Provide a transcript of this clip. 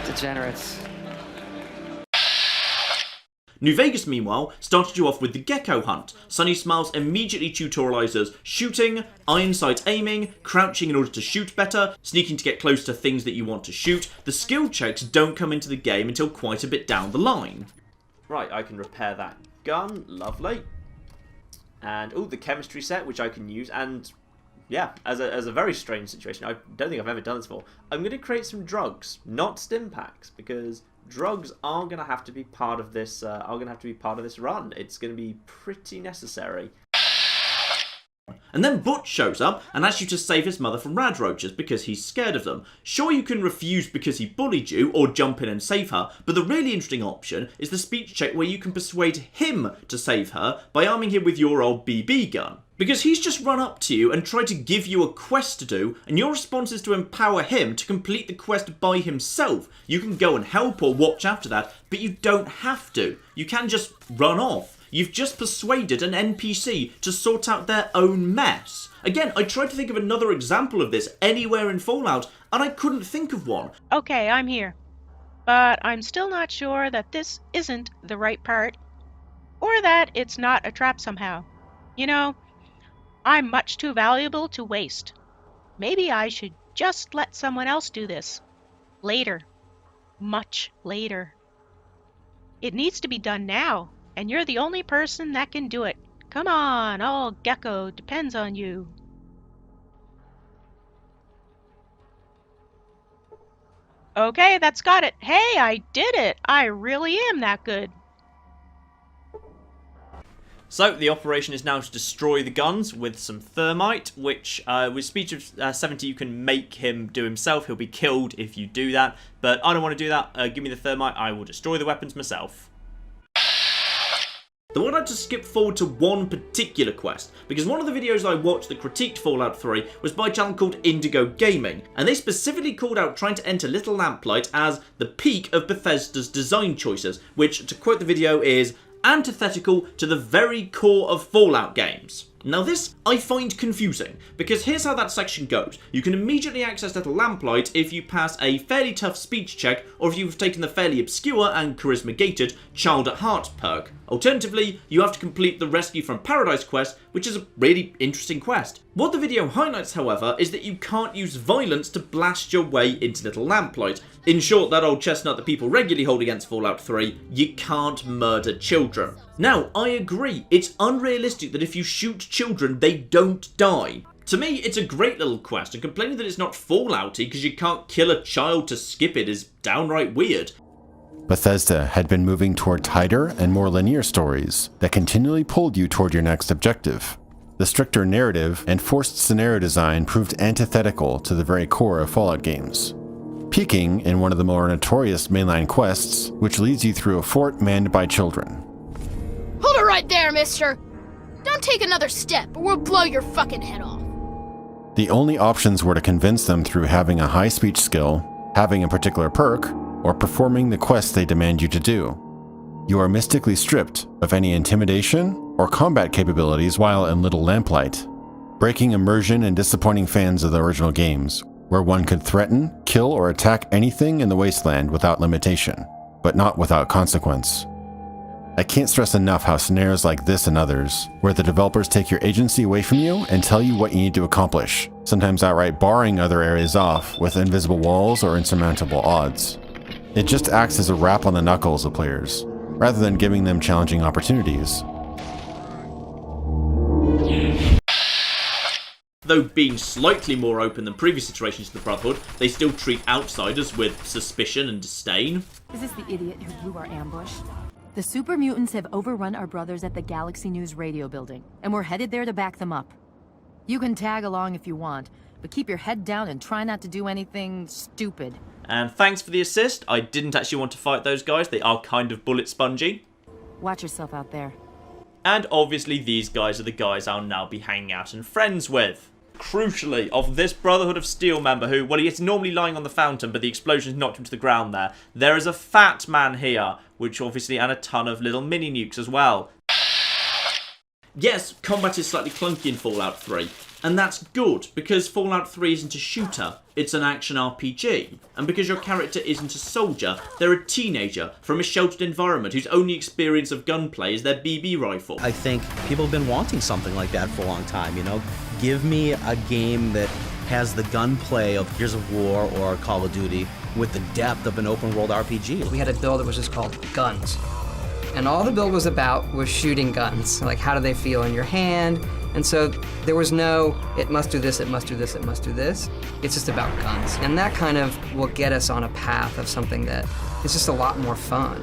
Degenerates. New Vegas, meanwhile, started you off with the Gecko Hunt. Sunny Smiles immediately tutorializes shooting, iron sight aiming, crouching in order to shoot better, sneaking to get close to things that you want to shoot. The skill checks don't come into the game until quite a bit down the line. Right, I can repair that gun. Lovely. And, oh, the chemistry set, which I can use. And, yeah, as a very strange situation, I don't think I've ever done this before. I'm going to create some drugs, not stim packs, because drugs are going to have to be part of this. Run. It's going to be pretty necessary. And then Butch shows up and asks you to save his mother from rad roaches because he's scared of them. Sure, you can refuse because he bullied you or jump in and save her, but the really interesting option is the speech check where you can persuade him to save her by arming him with your old BB gun. Because he's just run up to you and tried to give you a quest to do, and your response is to empower him to complete the quest by himself. You can go and help or watch after that, but you don't have to. You can just run off. You've just persuaded an NPC to sort out their own mess. Again, I tried to think of another example of this anywhere in Fallout, and I couldn't think of one. Okay, I'm here. But I'm still not sure that this isn't the right part, or that it's not a trap somehow. You know, I'm much too valuable to waste. Maybe I should just let someone else do this. Later. Much later. It needs to be done now, and you're the only person that can do it. Come on, all Gecko depends on you. Okay, that's got it. Hey, I did it! I really am that good. So, the operation is now to destroy the guns with some thermite, which, with speed of 70, you can make him do himself. He'll be killed if you do that, but I don't want to do that. Give me the thermite, I will destroy the weapons myself. Though I'd like to skip forward to one particular quest, because one of the videos I watched that critiqued Fallout 3 was by a channel called Indigo Gaming, and they specifically called out trying to enter Little Lamplight as the peak of Bethesda's design choices, which, to quote the video, is antithetical to the very core of Fallout games. Now this I find confusing, because here's how that section goes. You can immediately access Little Lamplight if you pass a fairly tough speech check, or if you've taken the fairly obscure and charisma-gated Child at Heart perk. Alternatively, you have to complete the Rescue from Paradise quest, which is a really interesting quest. What the video highlights, however, is that you can't use violence to blast your way into Little Lamplight. In short, that old chestnut that people regularly hold against Fallout 3, you can't murder children. Now, I agree, it's unrealistic that if you shoot children, they don't die. To me, it's a great little quest, and complaining that it's not Fallouty because you can't kill a child to skip it is downright weird. Bethesda had been moving toward tighter and more linear stories that continually pulled you toward your next objective. The stricter narrative and forced scenario design proved antithetical to the very core of Fallout games, peaking in one of the more notorious mainline quests, which leads you through a fort manned by children. Hold it right there, mister! Don't take another step or we'll blow your fucking head off. The only options were to convince them through having a high speech skill, having a particular perk, or performing the quests they demand you to do. You are mystically stripped of any intimidation or combat capabilities while in Little Lamplight, breaking immersion and disappointing fans of the original games, where one could threaten, kill, or attack anything in the wasteland without limitation, but not without consequence. I can't stress enough how scenarios like this and others, where the developers take your agency away from you and tell you what you need to accomplish, sometimes outright barring other areas off with invisible walls or insurmountable odds. It just acts as a rap on the knuckles of players, rather than giving them challenging opportunities. Though being slightly more open than previous iterations of the Brotherhood, they still treat outsiders with suspicion and disdain. Is this the idiot who blew our ambush? The super mutants have overrun our brothers at the Galaxy News radio building, and we're headed there to back them up. You can tag along if you want, but keep your head down and try not to do anything stupid. And thanks for the assist. I didn't actually want to fight those guys. They are kind of bullet spongy. Watch yourself out there. And obviously these guys are the guys I'll now be hanging out and friends with. Crucially, of this Brotherhood of Steel member who, well, he is normally lying on the fountain, but the explosions knocked him to the ground there is a fat man here, which obviously, and a ton of little mini nukes as well. Yes, combat is slightly clunky in Fallout 3, and that's good, because Fallout 3 isn't a shooter, it's an action RPG. And because your character isn't a soldier, they're a teenager from a sheltered environment whose only experience of gunplay is their BB rifle. I think people have been wanting something like that for a long time, you know? Give me a game that has the gunplay of Gears of War or Call of Duty with the depth of an open world RPG. We had a build that was just called Guns. And all the build was about was shooting guns. Like, how do they feel in your hand? And so there was no, it must do this, it must do this, it must do this. It's just about guns. And that kind of will get us on a path of something that is just a lot more fun.